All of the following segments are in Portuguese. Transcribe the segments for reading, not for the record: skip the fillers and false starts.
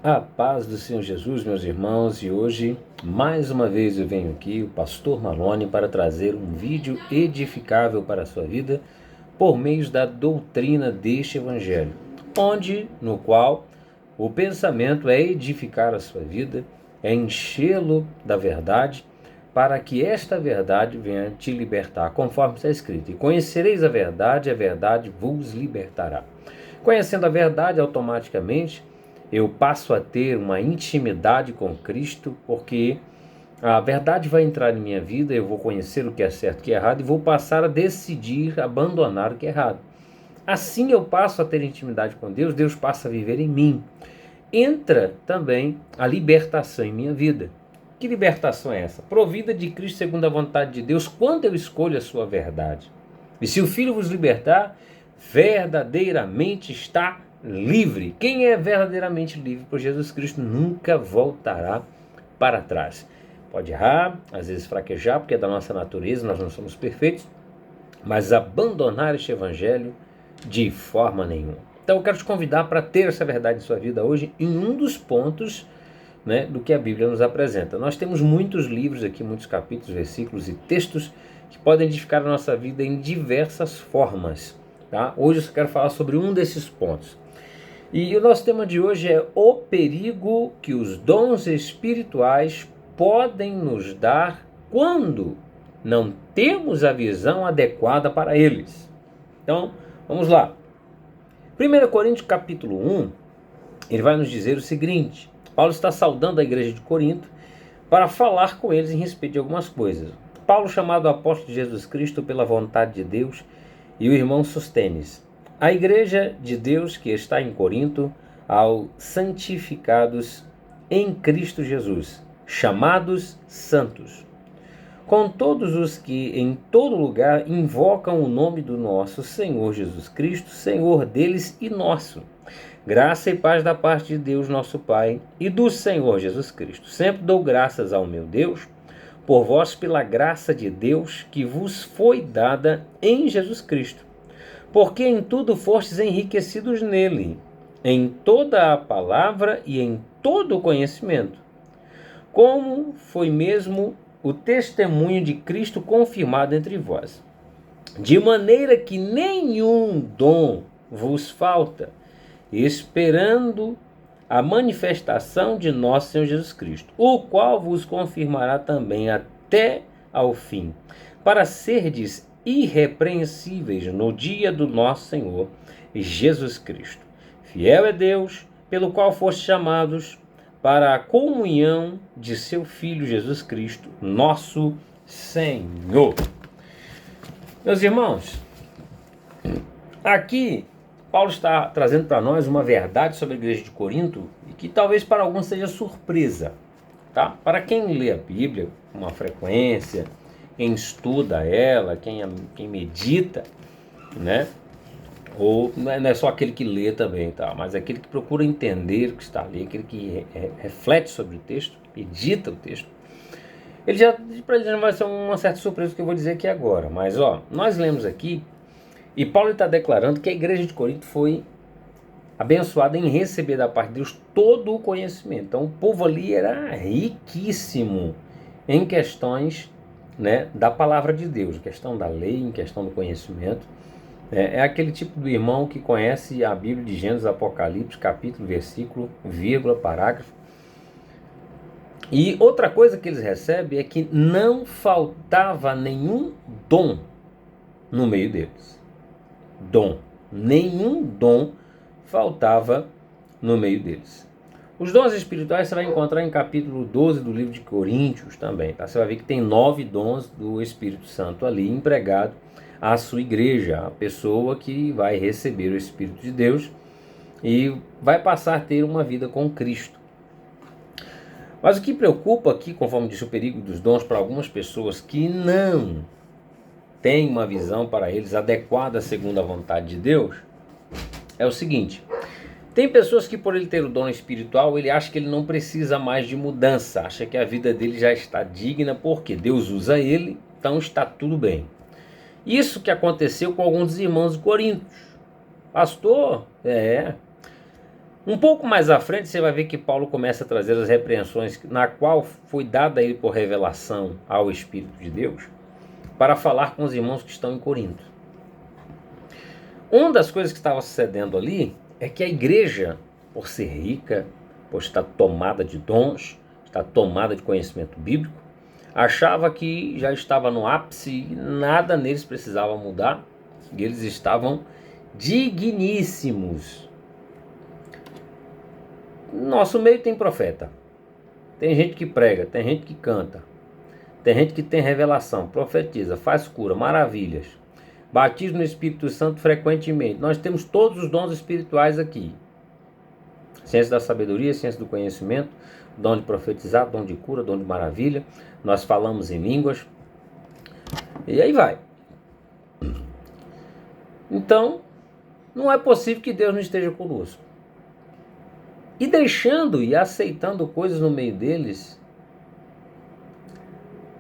A paz do Senhor Jesus, meus irmãos, e hoje, mais uma vez eu venho aqui, o Pastor Malone, para trazer um vídeo edificável para a sua vida por meio da doutrina deste Evangelho, no qual o pensamento é edificar a sua vida, é enchê-lo da verdade, para que esta verdade venha te libertar, conforme está escrito, e conhecereis a verdade vos libertará. Conhecendo a verdade, automaticamente, eu passo a ter uma intimidade com Cristo, porque a verdade vai entrar em minha vida, eu vou conhecer o que é certo e o que é errado, e vou passar a decidir abandonar o que é errado. Assim eu passo a ter intimidade com Deus, Deus passa a viver em mim. Entra também a libertação em minha vida. Que libertação é essa? Provida de Cristo segundo a vontade de Deus, quando eu escolho a sua verdade. E se o Filho vos libertar, verdadeiramente está livre. Quem é verdadeiramente livre por Jesus Cristo nunca voltará para trás. Pode errar, às vezes fraquejar, porque é da nossa natureza, nós não somos perfeitos, mas abandonar este evangelho de forma nenhuma. Então eu quero te convidar para ter essa verdade em sua vida hoje em um dos pontos, do que a Bíblia nos apresenta. Nós temos muitos livros aqui, muitos capítulos, versículos e textos que podem edificar a nossa vida em diversas formas. Tá? Hoje eu só quero falar sobre um desses pontos. E o nosso tema de hoje é o perigo que os dons espirituais podem nos dar quando não temos a visão adequada para eles. Então, vamos lá. 1 Coríntios capítulo 1, ele vai nos dizer o seguinte: Paulo está saudando a igreja de Corinto para falar com eles em respeito de algumas coisas. Paulo, chamado apóstolo de Jesus Cristo pela vontade de Deus, e o irmão Sostênes, a igreja de Deus que está em Corinto, aos santificados em Cristo Jesus, chamados santos, com todos os que em todo lugar invocam o nome do nosso Senhor Jesus Cristo, Senhor deles e nosso. Graça e paz da parte de Deus nosso Pai e do Senhor Jesus Cristo. Sempre dou graças ao meu Deus por vós pela graça de Deus que vos foi dada em Jesus Cristo, porque em tudo fostes enriquecidos nele, em toda a palavra e em todo o conhecimento, como foi mesmo o testemunho de Cristo confirmado entre vós, de maneira que nenhum dom vos falta, esperando a manifestação de nosso Senhor Jesus Cristo, o qual vos confirmará também até ao fim, para serdes irrepreensíveis no dia do nosso Senhor Jesus Cristo. Fiel é Deus, pelo qual fostes chamados para a comunhão de seu Filho Jesus Cristo, nosso Senhor. Meus irmãos, aqui Paulo está trazendo para nós uma verdade sobre a igreja de Corinto e que talvez para alguns seja surpresa. Tá? Para quem lê a Bíblia com uma frequência, quem estuda ela, quem medita, ou não é só aquele que lê também, tá? Mas aquele que procura entender o que está ali, aquele que reflete sobre o texto, medita o texto, para ele já não vai ser uma certa surpresa o que eu vou dizer aqui agora. Mas nós lemos aqui, e Paulo está declarando que a igreja de Corinto foi abençoada em receber da parte de Deus todo o conhecimento. Então o povo ali era riquíssimo em questões, da palavra de Deus, em questão da lei, em questão do conhecimento. É aquele tipo do irmão que conhece a Bíblia de Gênesis, Apocalipse, capítulo, versículo, vírgula, parágrafo. E outra coisa que eles recebem é que não faltava nenhum dom no meio deles. Nenhum dom faltava no meio deles. Os dons espirituais você vai encontrar em capítulo 12 do livro de Coríntios também, tá? Você vai ver que tem 9 dons do Espírito Santo ali empregado à sua igreja, a pessoa que vai receber o Espírito de Deus e vai passar a ter uma vida com Cristo. Mas o que preocupa aqui, conforme disse o perigo dos dons, para algumas pessoas que não têm uma visão para eles adequada segundo a vontade de Deus, é o seguinte: tem pessoas que, por ele ter o dom espiritual, ele acha que ele não precisa mais de mudança, acha que a vida dele já está digna porque Deus usa ele, então está tudo bem. Isso que aconteceu com alguns irmãos de Corinto. Pastor, Um pouco mais à frente você vai ver que Paulo começa a trazer as repreensões na qual foi dada a ele por revelação ao Espírito de Deus para falar com os irmãos que estão em Corinto. Uma das coisas que estava sucedendo ali é que a igreja, por ser rica, por estar tomada de dons, estar tomada de conhecimento bíblico, achava que já estava no ápice e nada neles precisava mudar, e eles estavam digníssimos. No nosso meio tem profeta, tem gente que prega, tem gente que canta, tem gente que tem revelação, profetiza, faz cura, maravilhas, batiza no Espírito Santo frequentemente. Nós temos todos os dons espirituais aqui. Ciência da sabedoria, ciência do conhecimento, dom de profetizar, dom de cura, dom de maravilha. Nós falamos em línguas. E aí vai. Então, não é possível que Deus não esteja conosco. E deixando e aceitando coisas no meio deles,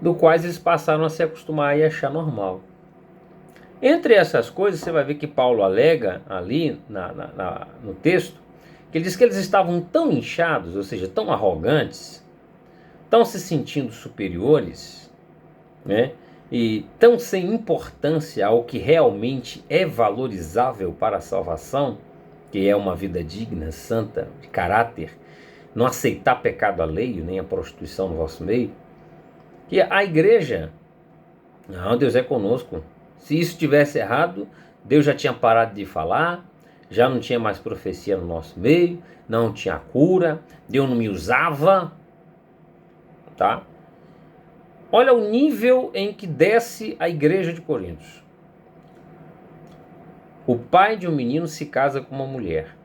do quais eles passaram a se acostumar e achar normal. Entre essas coisas, você vai ver que Paulo alega ali no texto, que ele diz que eles estavam tão inchados, ou seja, tão arrogantes, tão se sentindo superiores, né? E tão sem importância ao que realmente é valorizável para a salvação, que é uma vida digna, santa, de caráter, não aceitar pecado alheio, nem a prostituição no vosso meio, que a igreja, não, Deus é conosco. Se isso tivesse errado, Deus já tinha parado de falar, já não tinha mais profecia no nosso meio, não tinha cura, Deus não me usava, tá? Olha o nível em que desce a igreja de Corinto. O pai de um menino se casa com uma mulher.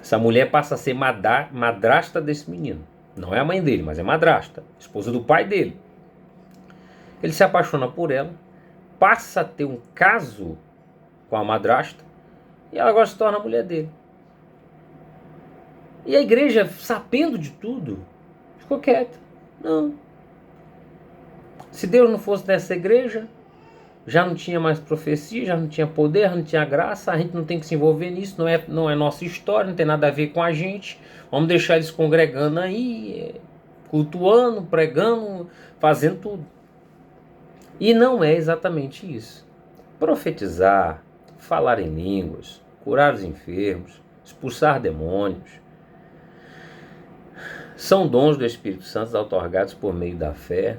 Essa mulher passa a ser madrasta desse menino. Não é a mãe dele, mas é madrasta, esposa do pai dele. Ele se apaixona por ela, passa a ter um caso com a madrasta e ela agora se torna a mulher dele. E a igreja, sabendo de tudo, ficou quieta. Não. Se Deus não fosse dessa igreja, já não tinha mais profecia, já não tinha poder, já não tinha graça, a gente não tem que se envolver nisso, não é nossa história, não tem nada a ver com a gente. Vamos deixar eles congregando aí, cultuando, pregando, fazendo tudo. E não é exatamente isso. Profetizar, falar em línguas, curar os enfermos, expulsar demônios, são dons do Espírito Santo outorgados por meio da fé,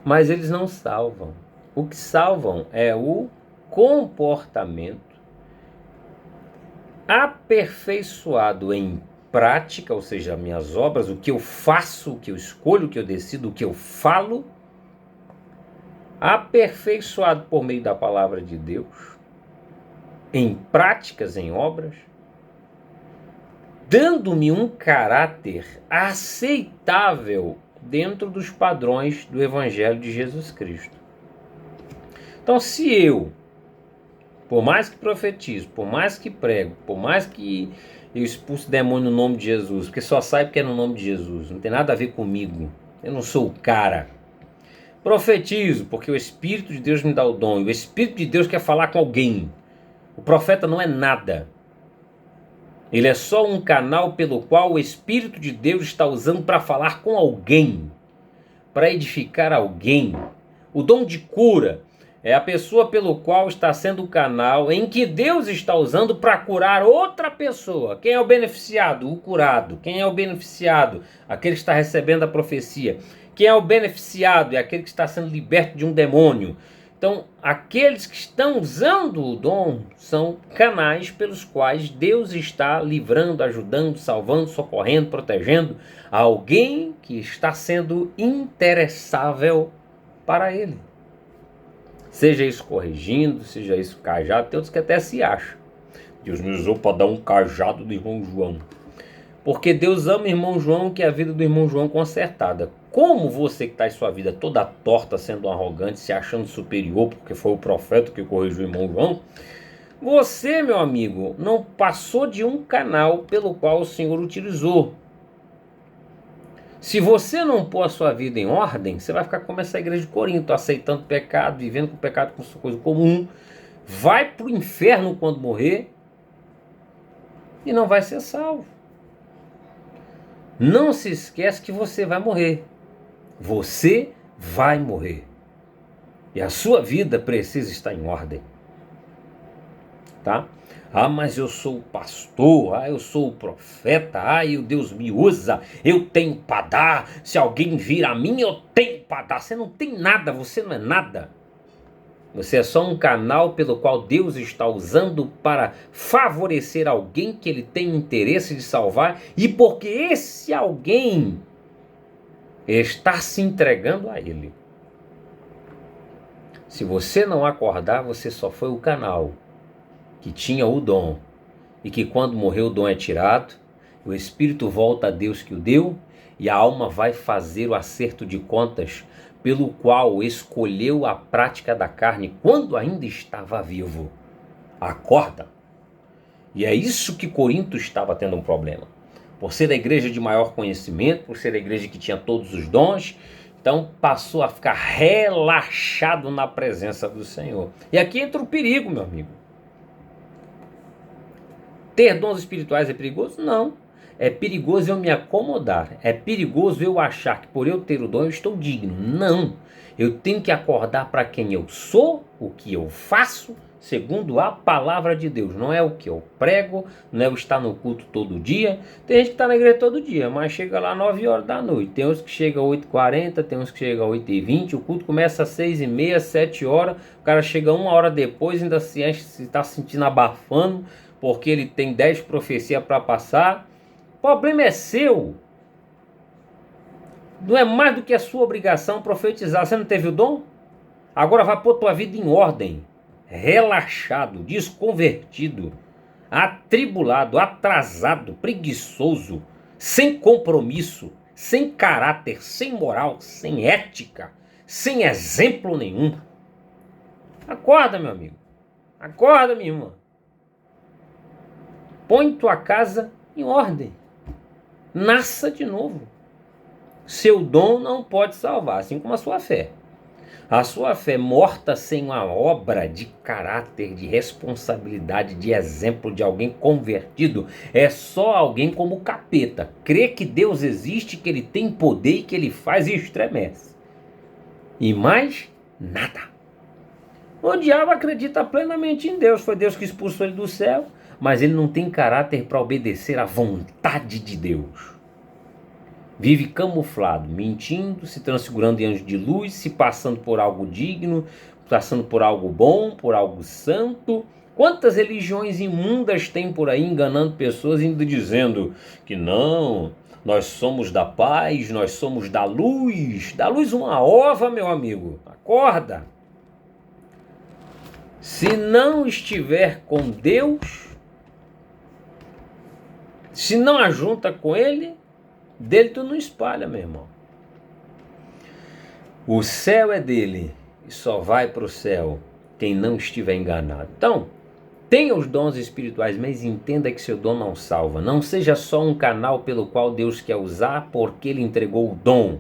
mas eles não salvam. O que salvam é o comportamento aperfeiçoado em prática, ou seja, minhas obras, o que eu faço, o que eu escolho, o que eu decido, o que eu falo, aperfeiçoado por meio da palavra de Deus, em práticas, em obras, dando-me um caráter aceitável dentro dos padrões do Evangelho de Jesus Cristo. Então, se eu, por mais que profetizo, por mais que prego, por mais que eu expulso demônio no nome de Jesus, porque só sai porque é no nome de Jesus, não tem nada a ver comigo, eu não sou o cara. Profetizo porque o Espírito de Deus me dá o dom, e o Espírito de Deus quer falar com alguém. O profeta não é nada. Ele é só um canal pelo qual o Espírito de Deus está usando para falar com alguém, para edificar alguém. O dom de cura é a pessoa pelo qual está sendo o canal em que Deus está usando para curar outra pessoa. Quem é o beneficiado? O curado. Quem é o beneficiado? Aquele que está recebendo a profecia. Quem é o beneficiado? É aquele que está sendo liberto de um demônio. Então, aqueles que estão usando o dom são canais pelos quais Deus está livrando, ajudando, salvando, socorrendo, protegendo alguém que está sendo interessável para ele. Seja isso corrigindo, seja isso cajado, tem outros que até se acham. Deus me usou para dar um cajado do irmão João. Porque Deus ama o irmão João, que é a vida do irmão João consertada. Como você que está em sua vida toda torta, sendo arrogante, se achando superior, porque foi o profeta que corrigiu o irmão João, você, meu amigo, não passou de um canal pelo qual o Senhor utilizou. Se você não pôr a sua vida em ordem, você vai ficar como essa igreja de Corinto, aceitando pecado, vivendo com pecado como coisa comum, vai para o inferno quando morrer, e não vai ser salvo. Não se esquece que você vai morrer. Você vai morrer. E a sua vida precisa estar em ordem. Tá? Ah, mas eu sou o pastor, eu sou o profeta, o Deus me usa, eu tenho para dar, se alguém vir a mim, eu tenho para dar. Você não tem nada, você não é nada. Você é só um canal pelo qual Deus está usando para favorecer alguém que ele tem interesse de salvar, e porque esse alguém está se entregando a ele. Se você não acordar, você só foi o canal que tinha o dom, e que quando morreu o dom é tirado, o espírito volta a Deus que o deu, e a alma vai fazer o acerto de contas pelo qual escolheu a prática da carne quando ainda estava vivo. Acorda! E é isso que Corinto estava tendo um problema. Por ser a igreja de maior conhecimento, por ser a igreja que tinha todos os dons, então passou a ficar relaxado na presença do Senhor. E aqui entra o perigo, meu amigo. Ter dons espirituais é perigoso? Não. É perigoso eu me acomodar. É perigoso eu achar que por eu ter o dom eu estou digno. Não. Eu tenho que acordar para quem eu sou, o que eu faço, segundo a palavra de Deus. Não é o que eu prego, não é o estar no culto todo dia. Tem gente que está na igreja todo dia, mas chega lá 9 horas da noite. Tem uns que chegam às 8h40, tem uns que chegam às 8h20. O culto começa às 6h30, 7 horas. O cara chega 1 hora depois, ainda se está se sentindo abafando, porque ele tem 10 profecias para passar. O problema é seu. Não é mais do que a sua obrigação profetizar. Você não teve o dom? Agora vai pôr tua vida em ordem. Relaxado, desconvertido, atribulado, atrasado, preguiçoso, sem compromisso, sem caráter, sem moral, sem ética, sem exemplo nenhum. Acorda, meu amigo. Acorda, minha irmã. Põe tua casa em ordem. Nasça de novo. Seu dom não pode salvar, assim como a sua fé. A sua fé morta sem uma obra de caráter, de responsabilidade, de exemplo de alguém convertido, é só alguém como o capeta. Crê que Deus existe, que ele tem poder e que ele faz e estremece. E mais nada. O diabo acredita plenamente em Deus. Foi Deus que expulsou ele do céu, mas ele não tem caráter para obedecer à vontade de Deus. Vive camuflado, mentindo, se transfigurando em anjo de luz, se passando por algo digno, passando por algo bom, por algo santo. Quantas religiões imundas tem por aí enganando pessoas, indo dizendo que não, nós somos da paz, nós somos da luz. Da luz uma ova, meu amigo. Acorda. Se não estiver com Deus, se não ajunta com Ele, dele tu não espalha, meu irmão. O céu é dele e só vai para o céu quem não estiver enganado. Então, tenha os dons espirituais, mas entenda que seu dom não salva. Não seja só um canal pelo qual Deus quer usar porque Ele entregou o dom.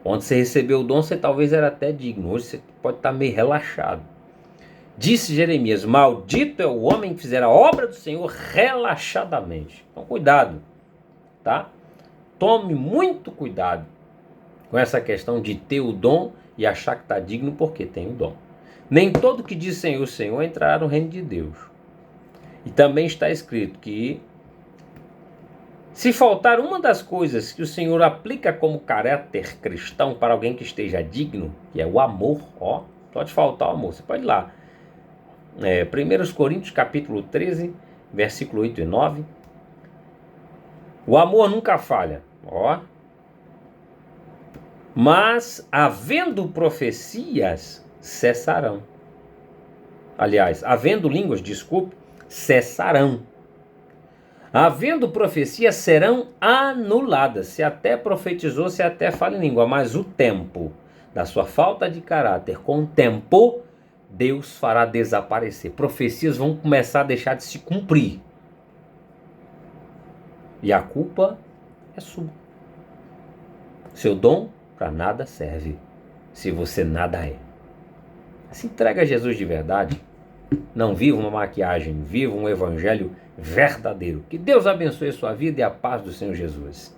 Onde você recebeu o dom, você talvez era até digno. Hoje você pode estar meio relaxado. Disse Jeremias: maldito é o homem que fizer a obra do Senhor relaxadamente. Então cuidado, tá? Tome muito cuidado com essa questão de ter o dom e achar que está digno porque tem o dom. Nem todo que diz Senhor, Senhor entrará no reino de Deus. E também está escrito que se faltar uma das coisas que o Senhor aplica como caráter cristão para alguém que esteja digno, que é o amor, pode faltar o amor, você pode ir lá. 1 Coríntios capítulo 13, versículo 8 e 9. O amor nunca falha, mas havendo profecias, cessarão. Aliás, havendo línguas, cessarão. Havendo profecias, serão anuladas. Se até profetizou, se até fala em língua, mas o tempo da sua falta de caráter, com o tempo, Deus fará desaparecer. Profecias vão começar a deixar de se cumprir. E a culpa é sua. Seu dom para nada serve, se você nada é. Se entrega a Jesus de verdade, Não viva uma maquiagem, viva um evangelho verdadeiro. Que Deus abençoe a sua vida e a paz do Senhor Jesus.